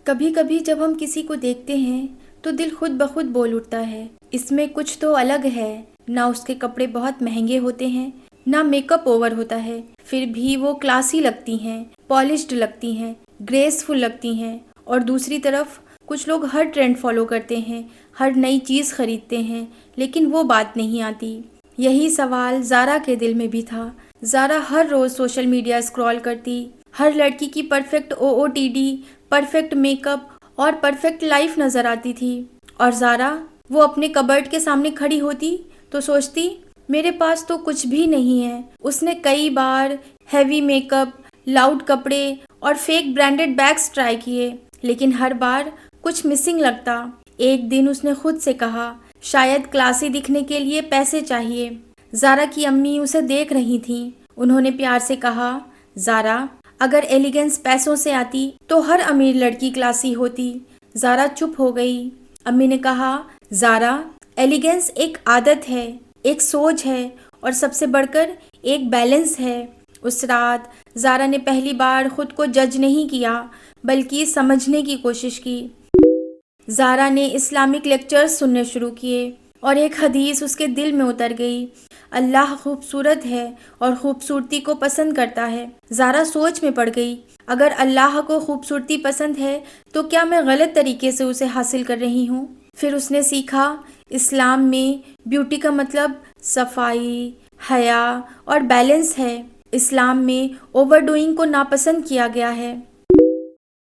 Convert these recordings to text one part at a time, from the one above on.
कभी कभी जब हम किसी को देखते हैं तो दिल खुद ब खुद बोल उठता है, इसमें कुछ तो अलग है। ना उसके कपड़े बहुत महंगे होते हैं, ना मेकअप ओवर होता है, फिर भी वो क्लासी लगती हैं, पॉलिश्ड लगती हैं, ग्रेसफुल लगती हैं। और दूसरी तरफ कुछ लोग हर ट्रेंड फॉलो करते हैं, हर नई चीज़ खरीदते हैं, लेकिन वो बात नहीं आती। यही सवाल ज़ारा के दिल में भी था। ज़ारा हर रोज़ सोशल मीडिया स्क्रॉल करती, हर लड़की की परफेक्ट ओओटीडी, परफेक्ट मेकअप और परफेक्ट लाइफ नज़र आती थी। और ज़ारा वो अपने कबर्ड के सामने खड़ी होती तो सोचती, मेरे पास तो कुछ भी नहीं है। उसने कई बार हैवी मेकअप, लाउड कपड़े और फेक ब्रांडेड बैग्स ट्राई किए, लेकिन हर बार कुछ मिसिंग लगता। एक दिन उसने खुद से कहा, शायद क्लासी दिखने के लिए पैसे चाहिए। ज़ारा की अम्मी उसे देख रही थीं। उन्होंने प्यार से कहा, ज़ारा, अगर एलिगेंस पैसों से आती तो हर अमीर लड़की क्लासी होती। ज़ारा चुप हो गई। अम्मी ने कहा, ज़ारा, एलिगेंस एक आदत है, एक सोच है और सबसे बढ़कर एक बैलेंस है। उस रात ज़ारा ने पहली बार खुद को जज नहीं किया, बल्कि समझने की कोशिश की। ज़ारा ने इस्लामिक लेक्चर्स सुनने शुरू किए और एक हदीस उसके दिल में उतर गई। अल्लाह खूबसूरत है और खूबसूरती को पसंद करता है। ज़ारा सोच में पड़ गई, अगर अल्लाह को खूबसूरती पसंद है तो क्या मैं गलत तरीके से उसे हासिल कर रही हूँ। फिर उसने सीखा, इस्लाम में ब्यूटी का मतलब सफाई, हया और बैलेंस है। इस्लाम में ओवरडूइंग को नापसंद किया गया है।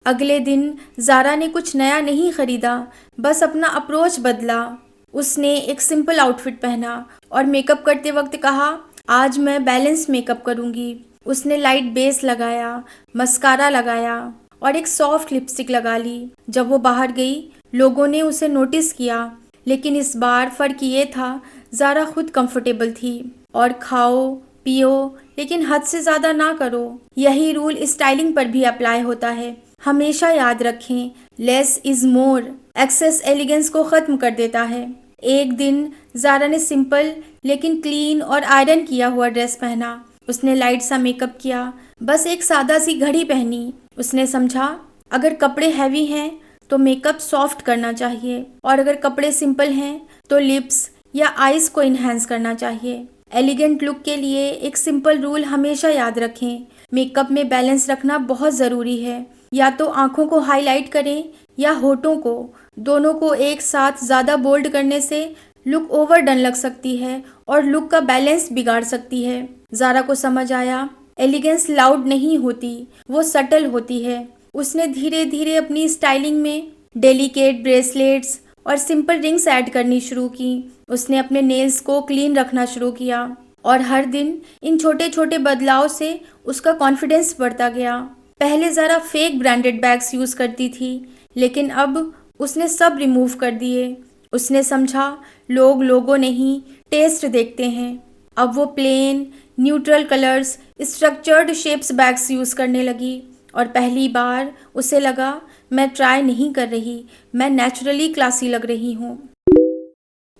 अगले दिन ज़ारा ने कुछ नया नहीं खरीदा, बस अपना अप्रोच बदला। उसने एक सिंपल आउटफिट पहना और मेकअप करते वक्त कहा, आज मैं बैलेंस मेकअप करूँगी। उसने लाइट बेस लगाया, मस्कारा लगाया और एक सॉफ्ट लिपस्टिक लगा ली। जब वो बाहर गई, लोगों ने उसे नोटिस किया, लेकिन इस बार फ़र्क ये था, ज़ारा खुद कंफर्टेबल थी। और खाओ पियो, लेकिन हद से ज़्यादा ना करो। यही रूल स्टाइलिंग पर भी अप्लाई होता है। हमेशा याद रखें, less is more. Excess elegance को ख़त्म कर देता है। एक दिन ज़ारा ने सिंपल लेकिन क्लीन और आयरन किया हुआ ड्रेस पहना। उसने लाइट सा मेकअप किया, बस एक सादा सी घड़ी पहनी। उसने समझा, अगर कपड़े हैवी हैं तो मेकअप सॉफ्ट करना चाहिए, और अगर कपड़े सिंपल हैं तो लिप्स या आईज को इन्हेंस करना चाहिए। एलिगेंट लुक के लिए एक सिंपल रूल हमेशा याद रखें, मेकअप में बैलेंस रखना बहुत ज़रूरी है। या तो आँखों को हाईलाइट करें या होठों को, दोनों को एक साथ ज़्यादा बोल्ड करने से लुक ओवरडन लग सकती है और लुक का बैलेंस बिगाड़ सकती है। ज़ारा को समझ आया, एलिगेंस लाउड नहीं होती, वो सटल होती है। उसने धीरे धीरे अपनी स्टाइलिंग में डेलिकेट ब्रेसलेट्स और सिंपल रिंग्स ऐड करनी शुरू की। उसने अपने नेल्स को क्लीन रखना शुरू किया और हर दिन इन छोटे छोटे बदलाव से उसका कॉन्फिडेंस बढ़ता गया। पहले ज़रा फेक ब्रांडेड बैग्स यूज़ करती थी, लेकिन अब उसने सब रिमूव कर दिए। उसने समझा, लोग लोगों नहीं, टेस्ट देखते हैं। अब वो plain, neutral colours, structured shapes bags use करने लगी और पहली बार उसे लगा, मैं ट्राई नहीं कर रही, मैं नेचुरली क्लासी लग रही हूँ।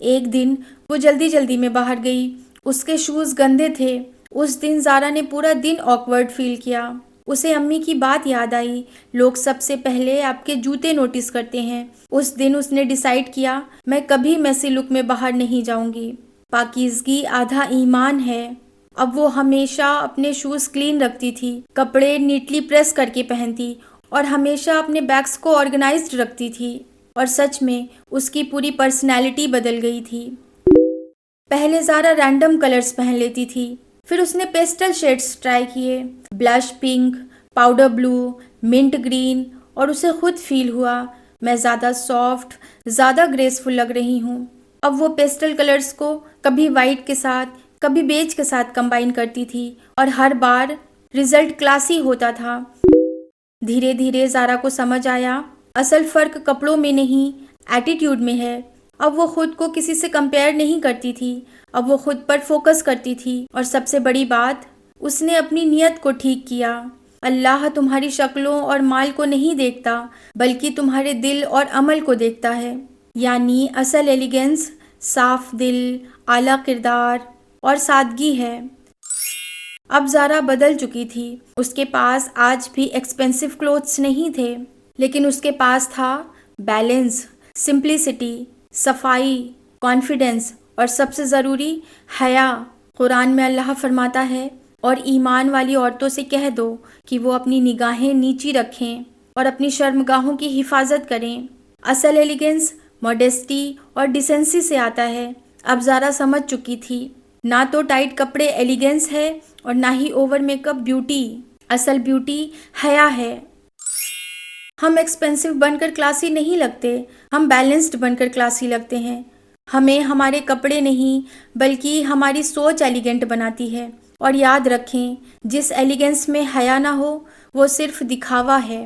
एक दिन वो जल्दी जल्दी में बाहर गई। उसके शूज़ गंदे थे। उस दिन ज़ारा ने पूरा दिन ऑकवर्ड फील किया। उसे अम्मी की बात याद आई, लोग सबसे पहले आपके जूते नोटिस करते हैं। उस दिन उसने डिसाइड किया, मैं कभी मैसी लुक में बाहर नहीं जाऊंगी। पाकीज़गी आधा ईमान है। अब वो हमेशा अपने शूज़ क्लीन रखती थी, कपड़े नीटली प्रेस करके पहनती और हमेशा अपने बैग्स को ऑर्गेनाइज्ड रखती थी। और सच में उसकी पूरी पर्सनैलिटी बदल गई थी। पहले ज़ारा रैंडम कलर्स पहन लेती थी, फिर उसने पेस्टल शेड्स ट्राई किए, blush pink, powder blue, mint green, और उसे खुद फील हुआ, मैं ज़्यादा सॉफ्ट, ज़्यादा ग्रेसफुल लग रही हूँ। अब वो पेस्टल कलर्स को कभी वाइट के साथ, कभी बेज के साथ कंबाइन करती थी और हर बार रिजल्ट क्लासी होता था। धीरे धीरे ज़ारा को समझ आया, असल फ़र्क कपड़ों में नहीं, एटीट्यूड में है। अब वो खुद को किसी से कंपेयर नहीं करती थी, अब वो खुद पर फोकस करती थी। और सबसे बड़ी बात, उसने अपनी नीयत को ठीक किया। अल्लाह तुम्हारी शक्लों और माल को नहीं देखता, बल्कि तुम्हारे दिल और अमल को देखता है। यानी असल एलिगेंस साफ दिल, आला किरदार और सादगी है। अब ज़ारा बदल चुकी थी। उसके पास आज भी एक्सपेंसिव क्लोथ्स नहीं थे, लेकिन उसके पास था बैलेंस, सिंप्लिसिटी, सफाई, कॉन्फिडेंस और सबसे ज़रूरी हया। कुरान में अल्लाह फरमाता है, और ईमान वाली औरतों से कह दो कि वो अपनी निगाहें नीची रखें और अपनी शर्मगाहों की हिफाजत करें। असल एलिगेंस मॉडेस्टी और डिसेंसी से आता है। अब ज़ारा समझ चुकी थी, ना तो टाइट कपड़े एलिगेंस है और ना ही ओवर मेकअप ब्यूटी। असल ब्यूटी हया है। हम एक्सपेंसिव बनकर क्लासी नहीं लगते, हम बैलेंस्ड बनकर क्लासी लगते हैं। हमें हमारे कपड़े नहीं बल्कि हमारी सोच एलिगेंट बनाती है। और याद रखें, जिस एलिगेंस में हया ना हो वो सिर्फ दिखावा है।